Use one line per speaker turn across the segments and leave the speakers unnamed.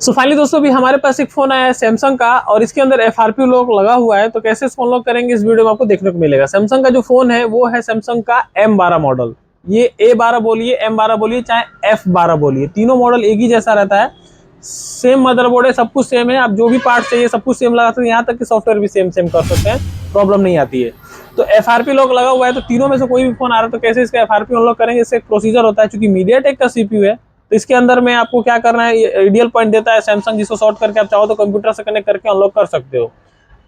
So finally दोस्तों भी हमारे पास एक फोन आया है सैमसंग का और इसके अंदर FRP लॉक लगा हुआ है। तो कैसे इस फोन लॉक करेंगे इस वीडियो में आपको देखने को मिलेगा। सैमसंग का जो फोन है वो है सैमसंग का M12 मॉडल। ये A12 बोलिए, M12 बोलिए, चाहे F12 बोलिए, तीनों मॉडल एक ही जैसा रहता है। सेम मदरबोर्ड है, सब कुछ सेम है। आप जो भी पार्ट चाहिए सब कुछ सेम लगा सकते हैं, यहाँ तक कि सॉफ्टवेयर भी सेम सेम कर सकते हैं, प्रॉब्लम नहीं आती है। तो FRP लॉक लगा हुआ है, तो तीनों में से कोई भी फोन आ रहा है तो कैसे इसका FRP अनलॉक करेंगे, इससे एक प्रोसीजर होता है। चूंकि मीडियाटेक का CPU है तो इसके अंदर में आपको क्या करना है, आइडियल पॉइंट देता है सैमसंग, जिसको शॉर्ट करके आप चाहो तो कंप्यूटर से कनेक्ट करके अनलॉक कर सकते हो।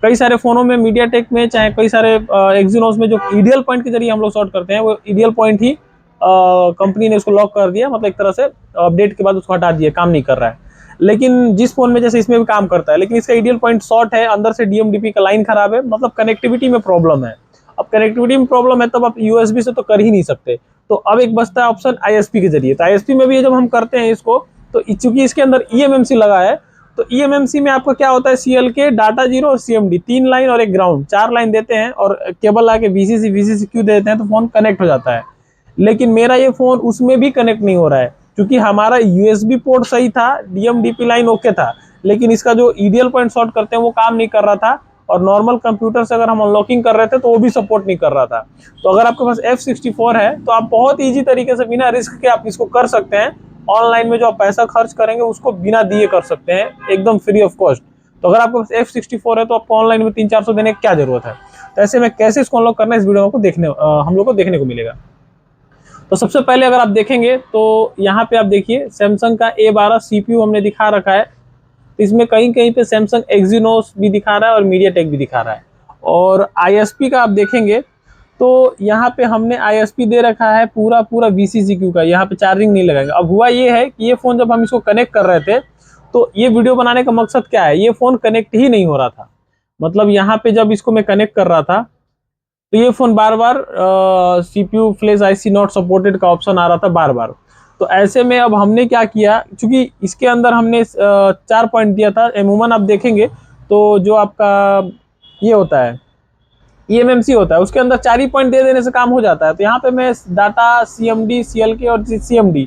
कई सारे फोनों में मीडियाटेक में, चाहे कई सारे एक्सिनोस में, जो आइडियल पॉइंट के जरिए हम लोग शॉर्ट करते हैं, वो आइडियल पॉइंट ही कंपनी ने उसको लॉक कर दिया, मतलब एक तरह से अपडेट के बाद उसको हटा दिया, काम नहीं कर रहा है। लेकिन जिस फोन में, जैसे इसमें भी काम करता है, लेकिन इसका आइडियल पॉइंट शॉर्ट है, अंदर से DMDP का लाइन खराब है, मतलब कनेक्टिविटी में प्रॉब्लम है। अब कनेक्टिविटी में प्रॉब्लम है तब आप USB से तो कर ही नहीं सकते। तो अब एक बचता है ऑप्शन ISP के जरिए। तो ISP में भी जब हम करते हैं इसको, तो चूंकि इसके अंदर eMMC लगा है, तो eMMC में आपका क्या होता है, CLK, डाटा जीरो और CMD, 3 लाइन और एक ग्राउंड, 4 लाइन देते हैं और केबल लाके VCC VCCQ दे देते हैं, तो फोन कनेक्ट हो जाता है। लेकिन मेरा ये फोन उसमें भी कनेक्ट नहीं हो रहा है, क्योंकि हमारा USB पोर्ट सही था, DMDP लाइन ओके था, लेकिन इसका जो आइडियल पॉइंट शॉर्ट करते हैं वो काम नहीं कर रहा था। और नॉर्मल कंप्यूटर से अगर हम अनलॉकिंग कर रहे थे तो वो भी सपोर्ट नहीं कर रहा था। तो अगर आपके पास F64 है तो आप बहुत ईजी तरीके से बिना रिस्क के आप इसको कर सकते हैं। ऑनलाइन में जो आप पैसा खर्च करेंगे उसको बिना दिए कर सकते हैं, एकदम फ्री ऑफ कॉस्ट। तो अगर आपके पास F64 है तो आपको ऑनलाइन में 300-400 देने की क्या जरूरत है। तो ऐसे में कैसे इसको अनलॉक करना है, इस वीडियो में हम लोग को देखने को मिलेगा। तो सबसे पहले अगर आप देखेंगे तो यहाँ पे आप देखिए सैमसंग का A12 CPU हमने दिखा रखा है। इसमें कहीं कहीं पे सैमसंग एक्सिनोस भी दिखा रहा है और मीडियाटेक भी दिखा रहा है। और ISP का आप देखेंगे तो यहाँ पे हमने ISP दे रखा है पूरा पूरा VCCQ का, यहाँ पे चार्जिंग नहीं लगाएंगे। अब हुआ ये है कि ये फोन जब हम इसको कनेक्ट कर रहे थे, तो ये वीडियो बनाने का मकसद क्या है, ये फोन कनेक्ट ही नहीं हो रहा था। मतलब यहाँ पे जब इसको मैं कनेक्ट कर रहा था तो ये phone bar bar CPU flash IC not supported का ऑप्शन आ रहा था बार बार। तो ऐसे में अब हमने क्या किया, क्योंकि इसके अंदर हमने 4 पॉइंट दिया था। अमूमन आप देखेंगे तो जो आपका ये होता है eMMC होता है, उसके अंदर 4 ही पॉइंट दे देने से काम हो जाता है। तो यहाँ पे मैं डाटा, CMD, CLK और CMD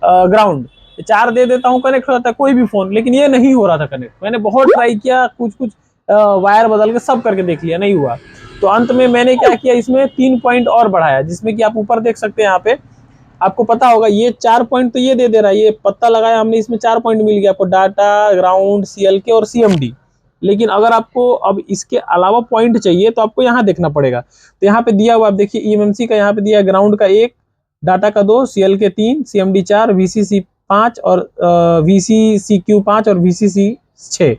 ग्राउंड 4 दे देता हूँ, कनेक्ट हो जाता है कोई भी फोन। लेकिन ये नहीं हो रहा था कनेक्ट, मैंने बहुत ट्राई किया, कुछ कुछ वायर बदल के सब करके देख लिया, नहीं हुआ। तो अंत में मैंने क्या किया, इसमें 3 पॉइंट और बढ़ाया, जिसमें कि आप ऊपर देख सकते हैं। यहाँ पे आपको पता होगा ये 4 पॉइंट तो ये दे दे रहा है, ये पत्ता लगाया हमने, इसमें 4 पॉइंट मिल गया आपको, डाटा, ग्राउंड, CLK और CMD। लेकिन अगर आपको अब इसके अलावा पॉइंट चाहिए तो आपको यहाँ देखना पड़ेगा। तो यहाँ पे दिया हुआ आप देखिए eMMC का, यहाँ पे दिया ग्राउंड का 1, डाटा का 2, CLK 3, CMD 4, VCC 5 और VCCQ 5 और VCC 6।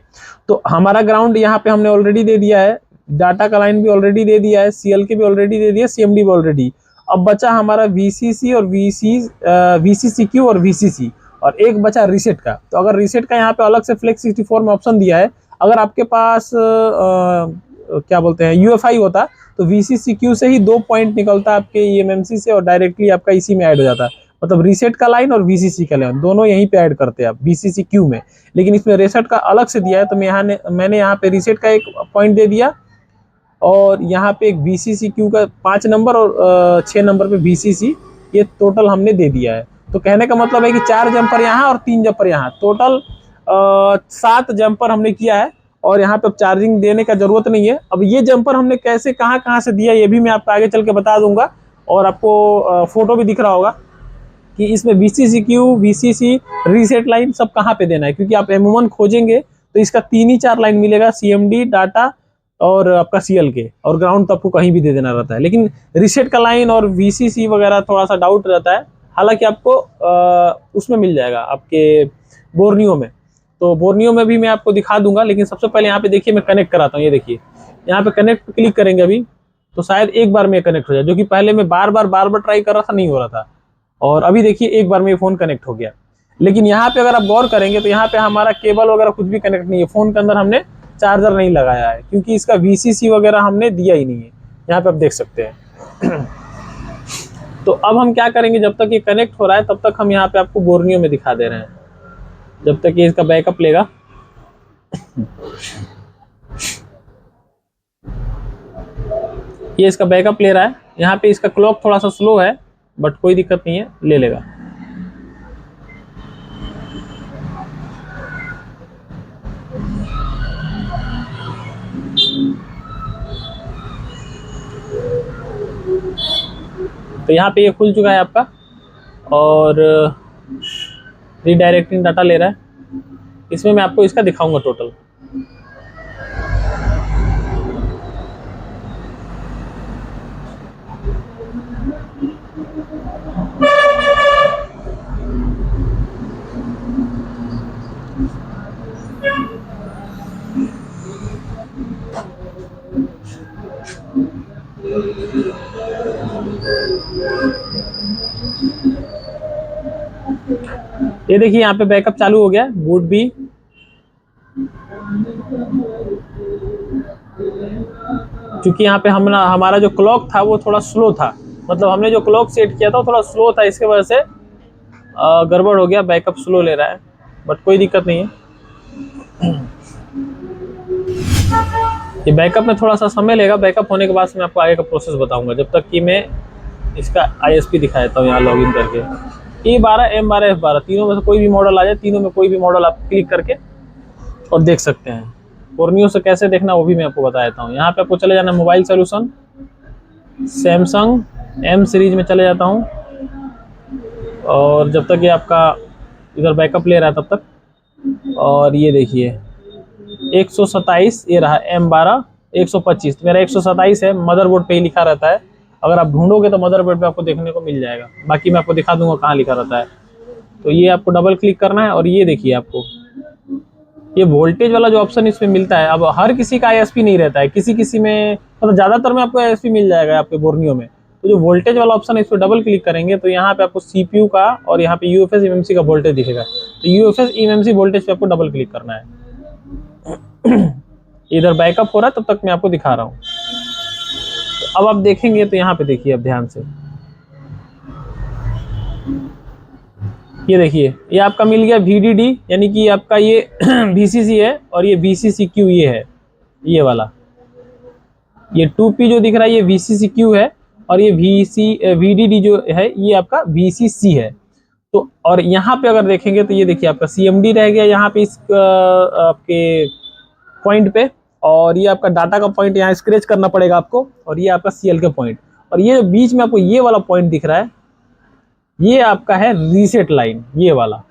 तो हमारा ग्राउंड यहाँ पे हमने ऑलरेडी दे दिया है, डाटा का लाइन भी ऑलरेडी दे दिया है, CLK भी ऑलरेडी दे दिया, CMD भी ऑलरेडी। अब बचा हमारा VCC और VCCQ और VCC, और एक बचा रीसेट का। तो अगर रीसेट का यहाँ पे अलग से फ्लेक्स 64 में ऑप्शन दिया है, अगर आपके पास क्या बोलते हैं UFI होता तो VCCQ से ही 2 पॉइंट निकलता आपके eMMC से और डायरेक्टली आपका इसी में ऐड हो जाता। मतलब रीसेट का लाइन और VCC का लाइन दोनों यहीं पे ऐड करते हैं आप VCCQ में। लेकिन इसमें रीसेट का अलग से दिया है, तो मैंने यहाँ पे रीसेट का 1 पॉइंट दे दिया, और यहाँ पे एक VCCQ का 5 नंबर और 6 नंबर पे VCC, ये टोटल हमने दे दिया है। तो कहने का मतलब है कि 4 जंपर यहाँ और 3 जंपर यहाँ, टोटल 7 जंपर हमने किया है। और यहाँ पे अब चार्जिंग देने का जरूरत नहीं है। अब ये जंपर हमने कैसे कहाँ कहाँ से दिया, ये भी मैं आपको आगे चल के बता दूंगा। और आपको फोटो भी दिख रहा होगा कि इसमें VCCQ, VCC, रीसेट लाइन सब कहाँ पे देना है, क्योंकि आप अमूमन खोजेंगे तो इसका 3 ही 4 लाइन मिलेगा, CMD, डाटा और आपका CLK, और ग्राउंड तो आपको कहीं भी दे देना रहता है। लेकिन रीसेट का लाइन और VCC वगैरह थोड़ा सा डाउट रहता है, हालांकि आपको उसमें मिल जाएगा आपके बोर्नियो में। तो बोर्नियो में भी मैं आपको दिखा दूंगा। लेकिन सबसे पहले यहाँ पे देखिए मैं कनेक्ट कराता हूँ। ये देखिए यहाँ पे कनेक्ट पे क्लिक करेंगे अभी, तो शायद एक बार में कनेक्ट हो जाए, जो कि पहले मैं बार बार ट्राई कर रहा था, नहीं हो रहा था। और अभी देखिए एक बार में फोन कनेक्ट हो गया। लेकिन यहाँ पे अगर आप गौर करेंगे तो यहाँ पे हमारा केबल वगैरह कुछ भी कनेक्ट नहीं है, फोन के अंदर हमने चार्जर नहीं लगाया है, क्योंकि इसका VCC वगैरह हमने दिया ही नहीं है। यहाँ पे आप देख सकते हैं। तो अब हम क्या करेंगे, जब तक ये कनेक्ट हो रहा है तब तक हम यहाँ पे आपको बोर्नियो में दिखा दे रहे हैं, जब तक ये इसका बैकअप लेगा। ये इसका बैकअप ले रहा है। यहाँ पे इसका क्लॉक थोड़ा सा स्लो है, बट कोई दिक्कत नहीं है, ले लेगा। तो यहाँ पे ये खुल चुका है आपका और रीडायरेक्टिंग डाटा ले रहा है। इसमें मैं आपको इसका दिखाऊंगा टोटल। ये देखिए यहाँ पे बैकअप चालू हो गया, बूट भी। क्योंकि यहाँ पे हमारा जो क्लॉक था वो थोड़ा स्लो था, मतलब हमने जो क्लॉक सेट किया था वो थोड़ा स्लो था, इसके वजह से गड़बड़ हो गया, बैकअप स्लो ले रहा है। बट कोई दिक्कत नहीं है, ये बैकअप में थोड़ा सा समय लेगा। बैकअप होने के बाद मैं आपको आगे का प्रोसेस बताऊंगा, जब तक कि मैं इसका ISP दिखा देता हूँ यहाँ लॉगिन करके। E12, M12, F12 तीनों में से कोई भी मॉडल आ जाए, तीनों में कोई भी मॉडल आप क्लिक करके और देख सकते हैं। बोर्नियो से कैसे देखना वो भी मैं आपको बता देता हूँ। यहाँ पे आपको चले जाना mobile solution, Samsung M series में चले जाता हूँ, और जब तक ये आपका इधर बैकअप ले रहा है तब तक। और ये देखिए 127 ये रहा M12, 125 मेरा 127 है, मदरबोर्ड पे ही लिखा रहता है। अगर आप ढूंढोगे तो मदरबोर्ड पे आपको देखने को मिल जाएगा, बाकी मैं आपको दिखा दूंगा कहाँ लिखा रहता है। तो ये आपको डबल क्लिक करना है और ये देखिए आपको ये वोल्टेज वाला जो ऑप्शन इसमें मिलता है। अब हर किसी का ISP नहीं रहता है, किसी किसी में मतलब ज़्यादातर में आपको ISP मिल जाएगा आपके बोर्नियो में। तो जो वोल्टेज वाला ऑप्शन है इस पर डबल क्लिक करेंगे तो यहाँ पे आपको CPU का और यहाँ पे UFS EMMC का वोल्टेज दिखेगा। तो UFS EMMC वोल्टेज पे आपको डबल क्लिक करना है। इधर बैकअप हो रहा है तब तक मैं आपको दिखा रहा हूँ। तो अब आप देखेंगे तो यहाँ पे देखिए अब ध्यान से, ये देखिए ये आपका मिल गया VDD, यानी कि आपका ये VCC है और ये VCCQ ये है, ये वाला ये 2P जो दिख रहा है ये VCCQ है और ये VDD जो है ये आपका VCC है। तो और यहाँ पे अगर देखेंगे तो ये देखिए आपका CMD रह गया यहाँ पे इस आपके पॉइंट पे, और ये आपका डाटा का पॉइंट यहाँ स्क्रैच करना पड़ेगा आपको, और ये आपका CL का पॉइंट, और ये बीच में आपको ये वाला पॉइंट दिख रहा है ये आपका है रीसेट लाइन, ये वाला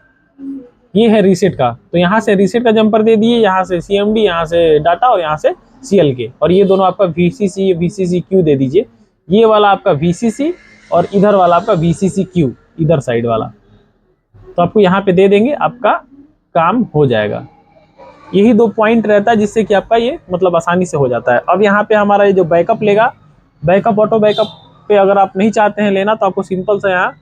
ये है रीसेट का। तो यहाँ से रीसेट का जंपर दे दिए, यहाँ से CMD, यहाँ से डाटा और यहाँ से CL के, और ये दोनों आपका VCC VCCQ दे दीजिए। ये वाला आपका VCC और इधर वाला आपका VCCQ इधर साइड वाला, तो आपको यहाँ पे दे देंगे, आपका काम हो जाएगा। यही दो पॉइंट रहता है जिससे कि आपका ये मतलब आसानी से हो जाता है। अब यहाँ पे हमारा ये जो बैकअप लेगा, बैकअप ऑटो बैकअप पे अगर आप नहीं चाहते हैं लेना तो आपको सिंपल से यहाँ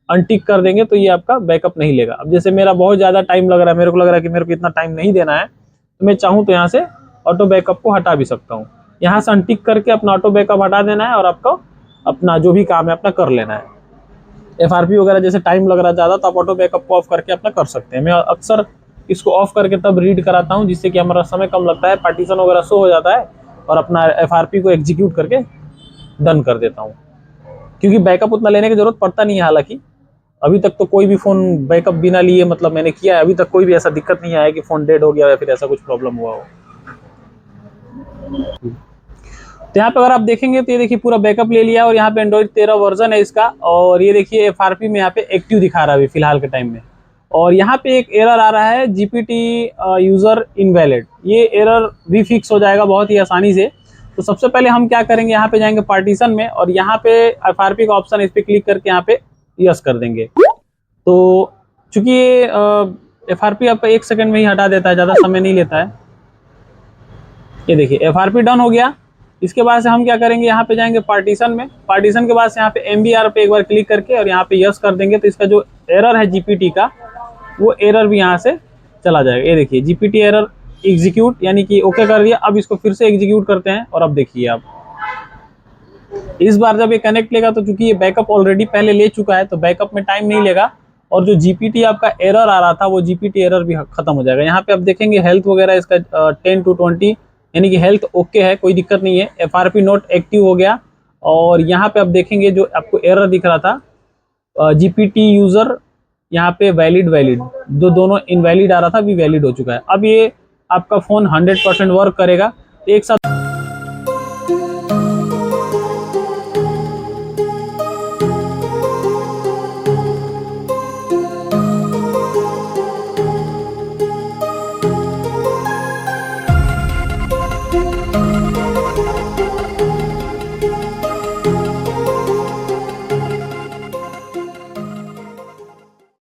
अनटिक कर देंगे तो ये आपका बैकअप नहीं लेगा। अब जैसे मेरा बहुत ज़्यादा टाइम लग रहा है, मेरे को लग रहा है कि मेरे को इतना टाइम नहीं देना है, तो मैं चाहूँ तो यहाँ से ऑटो बैकअप को हटा भी सकता हूँ। यहाँ से अनटिक करके अपना ऑटो बैकअप हटा देना है और आपको अपना जो भी काम है अपना कर लेना है। FRP वगैरह जैसे टाइम लग रहा है ज़्यादा तो आप ऑटो बैकअप को ऑफ करके अपना कर सकते हैं। मैं अक्सर इसको ऑफ करके तब रीड कराता हूँ जिससे कि हमारा समय कम लगता है, पार्टीशन वगैरह शो हो जाता है और अपना FRP को एग्जीक्यूट करके डन कर देता हूँ, क्योंकि बैकअप उतना लेने की जरूरत पड़ता नहीं है। हालांकि अभी तक तो कोई भी फ़ोन बैकअप बिना लिए मतलब मैंने किया है, अभी तक कोई भी ऐसा दिक्कत नहीं आया कि फ़ोन डेड हो गया या फिर ऐसा कुछ प्रॉब्लम हुआ हो। तो यहाँ पे अगर आप देखेंगे तो ये देखिए पूरा बैकअप ले लिया और यहाँ पे एंड्रॉइड 13 वर्जन है इसका, और ये देखिए FRP में यहाँ पे एक्टिव दिखा रहा है अभी फिलहाल के टाइम में। और यहाँ पे एक एरर आ रहा है GPT यूज़र इनवैलिड, ये एरर भी फिक्स हो जाएगा बहुत ही आसानी से। तो सबसे पहले हम क्या करेंगे, यहाँ पे जाएंगे पार्टीशन में और यहाँ पे FRP का ऑप्शन इस पर क्लिक करके यहाँ पे यस कर देंगे। तो चूंकि ये FRP आपका 1 सेकंड में ही हटा देता है, ज़्यादा समय नहीं लेता है। ये देखिए FRP डन हो गया। इसके बाद से हम क्या करेंगे, यहाँ पे जाएंगे पार्टीशन में, पार्टीशन के बाद से यहाँ पे MBR पे एक बार क्लिक करके और यहाँ पे यस कर देंगे तो इसका जो एरर है GPT का वो एरर भी यहाँ से चला जाएगा। ये देखिए GPT एरर एग्जीक्यूट, यानी कि ओके कर दिया। अब इसको फिर से एग्जीक्यूट करते हैं और अब देखिए आप इस बार जब ये कनेक्ट लेगा तो चूंकि ये बैकअप ऑलरेडी पहले ले चुका है तो बैकअप में टाइम नहीं लेगा, और जो GPT आपका एरर आ रहा था वो GPT एरर भी खत्म हो जाएगा। यहाँ पे आप देखेंगे हेल्थ वगैरह इसका 10 to 20 यानी कि हेल्थ ओके है, कोई दिक्कत नहीं है। FRP नोट एक्टिव हो गया, और यहाँ पे आप देखेंगे जो आपको एरर दिख रहा था GPT यूजर यहाँ पे वैलिड जो दोनों इनवैलिड आ रहा था भी वैलिड हो चुका है। अब ये आपका फ़ोन 100% वर्क करेगा। एक साथ